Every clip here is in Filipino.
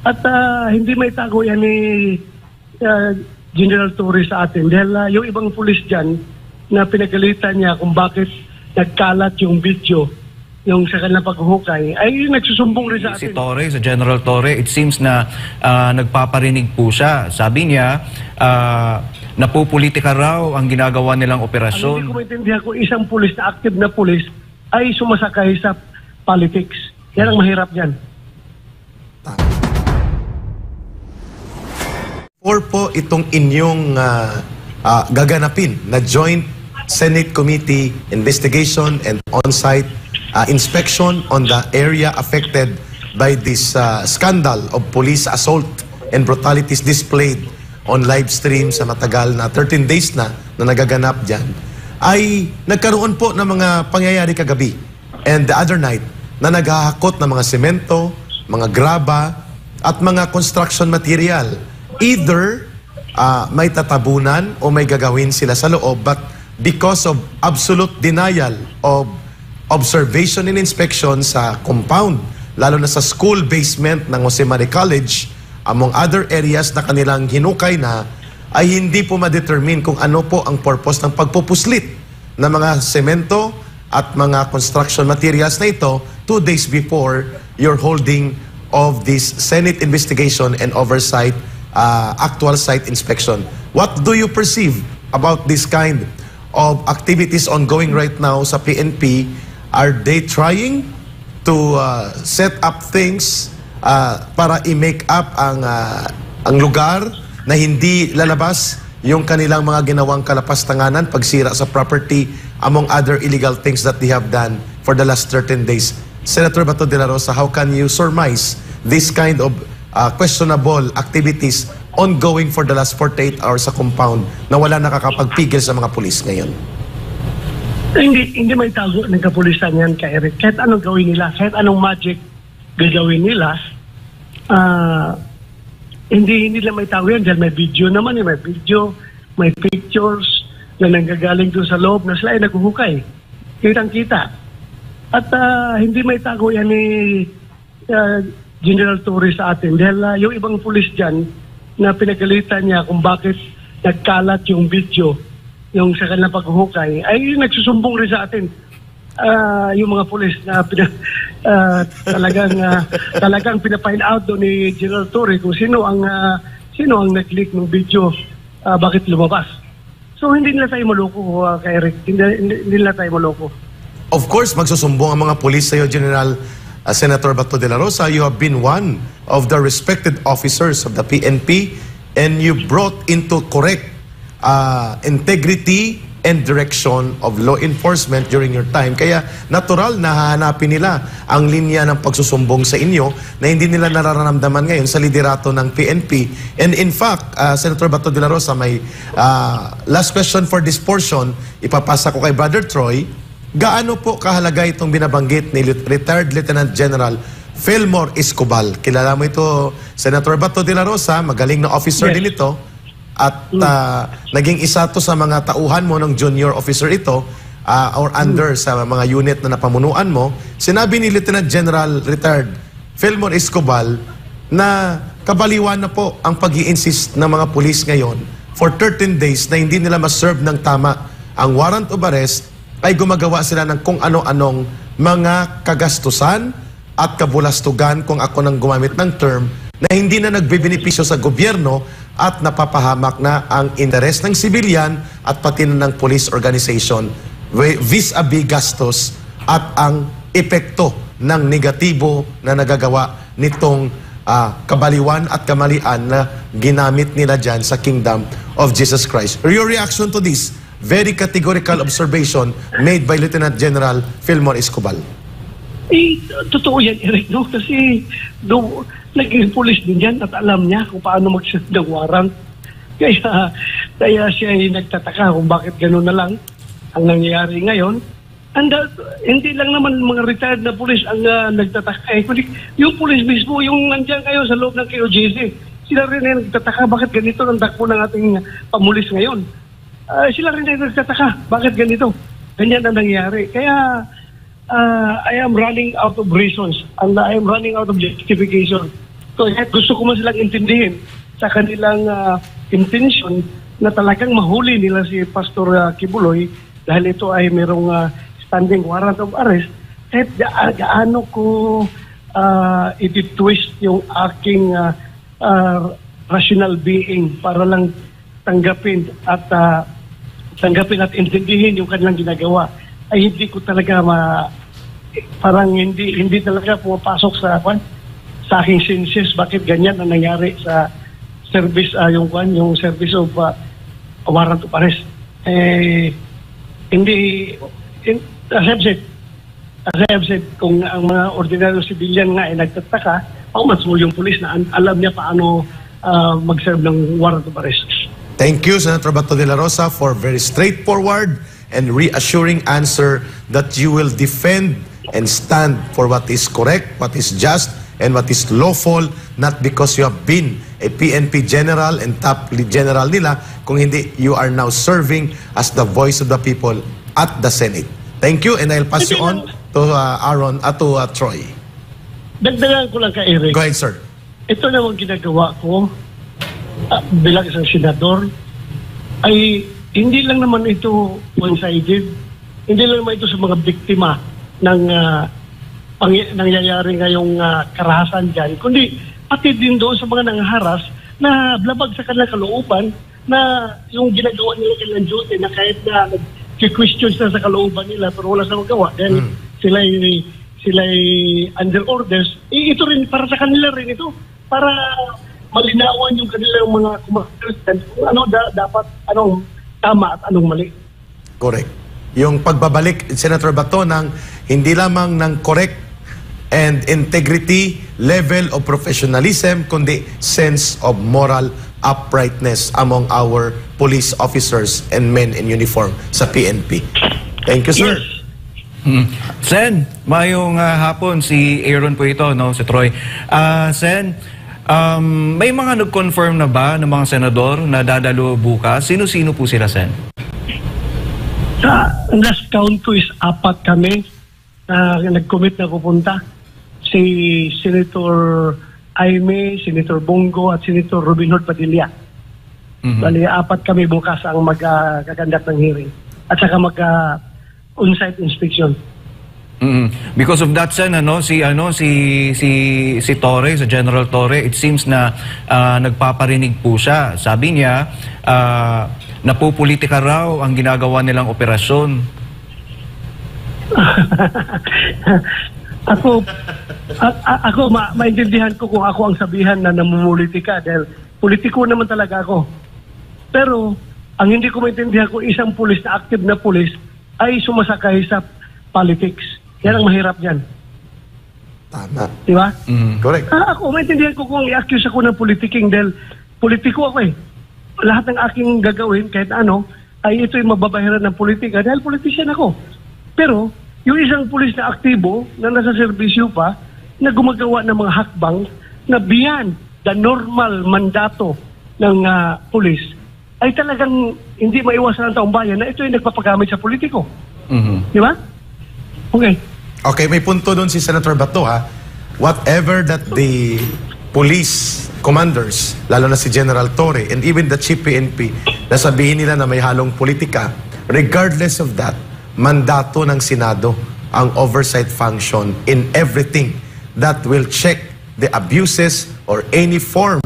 At hindi may tago yan ni General Torre sa atin. Dahil yung ibang pulis dyan na pinagalitan niya kung bakit nagkalat yung video, yung sa kanilang paghuhukay, ay nagsusumbong rin sa atin. Si Torre, sa General Torre, it seems na nagpaparinig po siya. Sabi niya, napupolitika raw ang ginagawa nilang operasyon. Hindi ko maintindihan kung isang pulis na active na pulis ay sumasakay sa politics. Yan ang mahirap yan. Or po itong inyong gaganapin na Joint Senate Committee investigation and on-site inspection on the area affected by this scandal of police assault and brutalities displayed on live stream sa matagal na 13 days na nagaganap dyan, ay nagkaroon po ng mga pangyayari kagabi and the other night na naghahakot ng mga semento, mga graba, at mga construction material. Either may tatabunan o may gagawin sila sa loob, but because of absolute denial of observation and inspection sa compound, lalo na sa school basement ng Jose Maria College, among other areas na kanilang hinukay na, ay hindi po ma-determine kung ano po ang purpose ng pagpupuslit ng mga semento at mga construction materials na ito 2 days before your holding of this Senate investigation and oversight actual site inspection. What do you perceive about this kind of activities ongoing right now sa PNP? Are they trying to set up things para i-make up ang lugar na hindi lalabas yung kanilang mga ginawang kalapastanganan, pagsira sa property, among other illegal things that they have done for the last 13 days? Senator Bato de la Rosa, how can you surmise this kind of questionable activities ongoing for the last 48 hours sa compound na wala nakakapagpigil sa mga pulis ngayon? Hindi may tago ng kapulisan yan, kay Eric. Kahit anong gawin nila, kahit anong magic gagawin nila, hindi nila may tago yan. Dahil may video naman, may video, may pictures na nanggagaling doon sa loob na sila ay naghuhukay. Kitang-kita. At hindi may tago yan ni General Torre sa atin. Dahil yung ibang pulis dyan na pinagalitan niya kung bakit nagkalat yung video, yung sa kanilang paghuhukay, ay nagsusumbong rin sa atin. Yung mga pulis na talagang pinafind out doon ni General Torre kung sino ang nag-leak ng video, bakit lumabas. So hindi nila tayo maloko, kay Eric. Hindi nila tayo maloko. Of course, magsusumbong ang mga pulis sa iyo, General Senator Bato de la Rosa. You have been one of the respected officers of the PNP, and you brought into correct integrity and direction of law enforcement during your time. Kaya natural na hahanapin nila ang linya ng pagsusumbong sa inyo na hindi nila nararamdaman ngayon sa liderato ng PNP. And in fact, Senator Bato de la Rosa, may last question for this portion, ipapasa ko kay Brother Troy. Gaano po kahalaga itong binabanggit ni retired Lieutenant General Fillmore Escobal? Kilala mo ito, Senator Bato de la Rosa, magaling na officer din ito. At naging isa to sa mga tauhan mo ng junior officer ito or under sa mga unit na napamunuan mo. Sinabi ni Lieutenant General retired Fillmore Escobal na kabaliwan na po ang pag-i-insist ng mga pulis ngayon for 13 days na hindi nila ma-serve ng tama ang warrant of arrest, ay gumagawa sila ng kung ano-anong mga kagastusan at kabulastugan, kung ako nang gumamit ng term, na hindi na nagbibenepisyo sa gobyerno at napapahamak na ang interes ng sibilyan at pati na ng police organization vis-a-vis gastos at ang epekto ng negatibo na nagagawa nitong kabaliwan at kamalian na ginamit nila dyan sa Kingdom of Jesus Christ. Your reaction to this very categorical observation made by Lieutenant General Fillmore Escobal? Totoo yan, Eric, no? Kasi naging pulis din yan at alam niya kung paano mag-set ng warrant. Kaya siya ay nagtataka kung bakit gano'n na lang ang nangyayari ngayon. And hindi lang naman mga retired na pulis ang nagtataka. Kundi yung pulis mismo, yung nandiyan kayo sa loob ng KOJC, sila rin ay nagtataka bakit ganito ang takbo ng ating pamulis ngayon. Sila rin ay nagtataka bakit ganito. Ganyan ang nangyayari. Kaya I am running out of reasons and I am running out of justification Kaya gusto ko man silang intindihin sa kanilang intention na talagang mahuli nila si Pastor Kibuloy dahil ito ay merong standing warrant of arrest. Kahit gaano ko i-twist yung aking rational being para lang tanggapin at intindihin yung kanilang ginagawa, ay hindi ko talaga parang hindi talaga pumapasok sa aking senses bakit ganyan ang nangyari sa service yung service of warrant of arrest. As I have said, kung ang mga ordinaryo civilian nga ay nagtataka, mas mo yung police na alam niya paano mag-serve ng warrant of arrest. Thank you, Senator Bato de la Rosa, for very straightforward and reassuring answer that you will defend and stand for what is correct, what is just, and what is lawful, not because you have been a PNP general and top general nila, kung hindi, you are now serving as the voice of the people at the Senate. Thank you, and I'll pass you on to Aaron, to Troy. Dagdagan ko lang kay Eric. Go ahead, sir. Ito naman ginagawa ko bilang isang senador ay hindi lang naman ito one-sided. Hindi lang naman ito sa mga biktima ng nangyayari ngayong karahasan dyan, kundi pati din doon sa mga nangharas na labag sa kanilang kalooban na yung ginagawa nila kanilang duty na kahit na nag-questions na sa kalooban nila pero wala sa magawa dahil sila'y under orders. Ito rin para sa kanila rin ito, para malinawan yung kanilang mga kumakalastan kung ano dapat, anong tama at anong mali. Correct. Yung pagbabalik, Senator Bato, ng hindi lamang ng correct and integrity level of professionalism, kundi sense of moral uprightness among our police officers and men in uniform sa PNP. Thank you, sir. Yes. Sen, mayong hapon, si Aaron po ito, no, si Troy. Sen, may mga nag-confirm na ba ng mga senador na dadalo bukas? Sino-sino po sila, Sen? Sa last count ko is 4 kami na nag-commit na pupunta. Si Senator Aimee, Senator Bongo at Senator Robin Hood Padilla. Bali, 4 kami bukas ang mag-gagandak ng hearing. At saka on-site inspection. Because of that, Sen, si Torre, sa General Torre, it seems na nagpaparinig po siya. Sabi niya, napupolitika raw ang ginagawa nilang operasyon. Ako maintindihan ko kung ako ang sabihan na namumulitika dahil politiko naman talaga ako. Pero ang hindi ko maintindihan kung isang pulis na active na pulis ay sumasakay sa politics. Yan ang mahirap dyan. Tama. Di ba? Correct. Ako maintindihan ko kung i-accuse ako ng politiking dahil politiko ako eh. Lahat ng aking gagawin kahit ano ay ito'y mababahiran ng politika dahil politician ako. Pero yung isang pulis na aktibo na nasa serbisyo pa na gumagawa ng mga hakbang na beyond the normal mandato ng pulis ay talagang hindi maiwasan ng taong bayan na ito ay nagpapagamit sa politiko. Di ba? Okay. Okay, may punto doon si Senator Bato, ha. Whatever that the police commanders, lalo na si General Torre and even the Chief PNP, nasabihin nila na may halong politika, regardless of that, mandato ng Senado ang oversight function in everything that will check the abuses or any form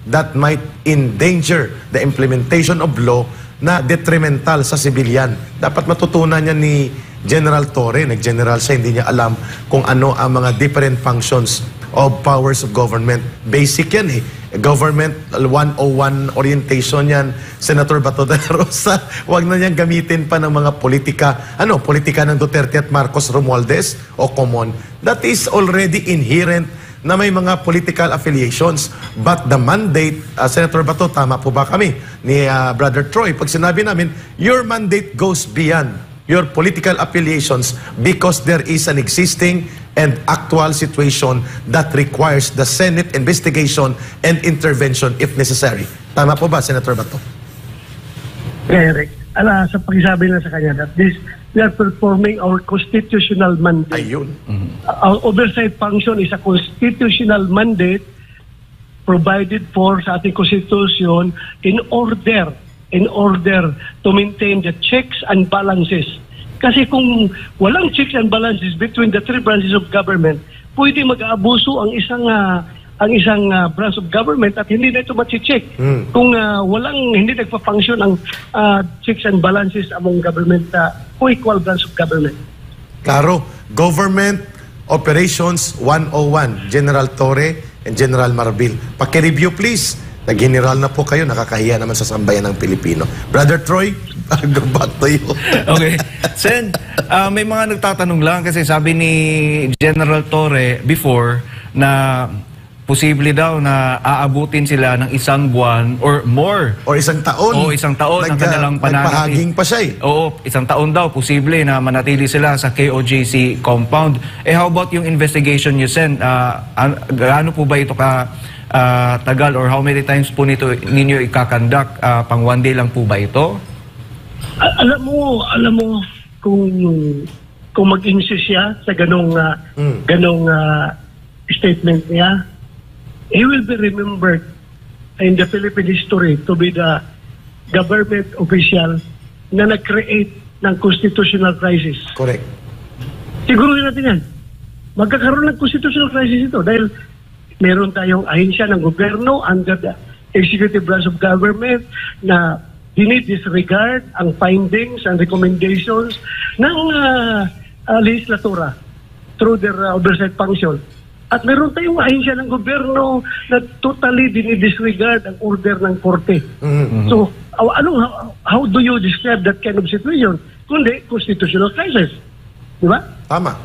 that might endanger the implementation of law na detrimental sa civilian. Dapat matutunan niya ni General Torre, nag-general siya, hindi niya alam kung ano ang mga different functions of powers of government. Basic yan eh. Government 101 orientation yan. Senator Bato de la Rosa, huwag na niyang gamitin pa ng mga politika. Politika ng Duterte at Marcos Romualdez o common. That is already inherent na may mga political affiliations. But the mandate, Senator Bato, tama po ba kami ni Brother Troy? Pag sinabi namin, your mandate goes beyond your political affiliations because there is an existing and actual situation that requires the Senate investigation and intervention if necessary. Tama po ba, Senator Bato? Eric, sa pagsasabi na sa kanya that we are performing our constitutional mandate. Ayun. Our oversight function is a constitutional mandate provided for sa ating Constitution in order to maintain the checks and balances. Kasi kung walang checks and balances between the three branches of government, pwede mag-aabuso ang isang branch of government at hindi na ito ma-check. Kung hindi nagpa-function ang checks and balances among government, co-equal branch of government. Klaro, Government Operations 101, General Torre and General Marbil. Paki-review please. Nag-general na po kayo, nakakahiya naman sa sambayan ng Pilipino. Brother Troy, go back to you. Okay. Sen, may mga nagtatanong lang kasi sabi ni General Torre before na posible daw na aabutin sila ng 1 buwan or more. Or 1 taon. Oo, 1 taon ang kanilang pananatili. Nagpahaging pa siya eh. Oo, 1 taon daw, posible na manatili sila sa KOJC compound. How about yung investigation niyo, Sen? Gaano po ba ito tagal or how many times po ninyo ikakandak? Pang 1 day lang po ba ito? Alam mo kung mag-insist siya sa ganong statement niya, he will be remembered in the Philippine history to be the government official na nag-create ng constitutional crisis. Correct. Siguro natin yan. Magkakaroon ng constitutional crisis ito dahil meron tayong ahensya ng gobyerno under the executive branch of government na dinidisregard ang findings and recommendations ng legislatura through their oversight function. At meron tayong ahensya ng gobyerno na totally dinidisregard ang order ng korte. So, how do you describe that kind of situation? Kundi constitutional crisis. Di ba? Tama.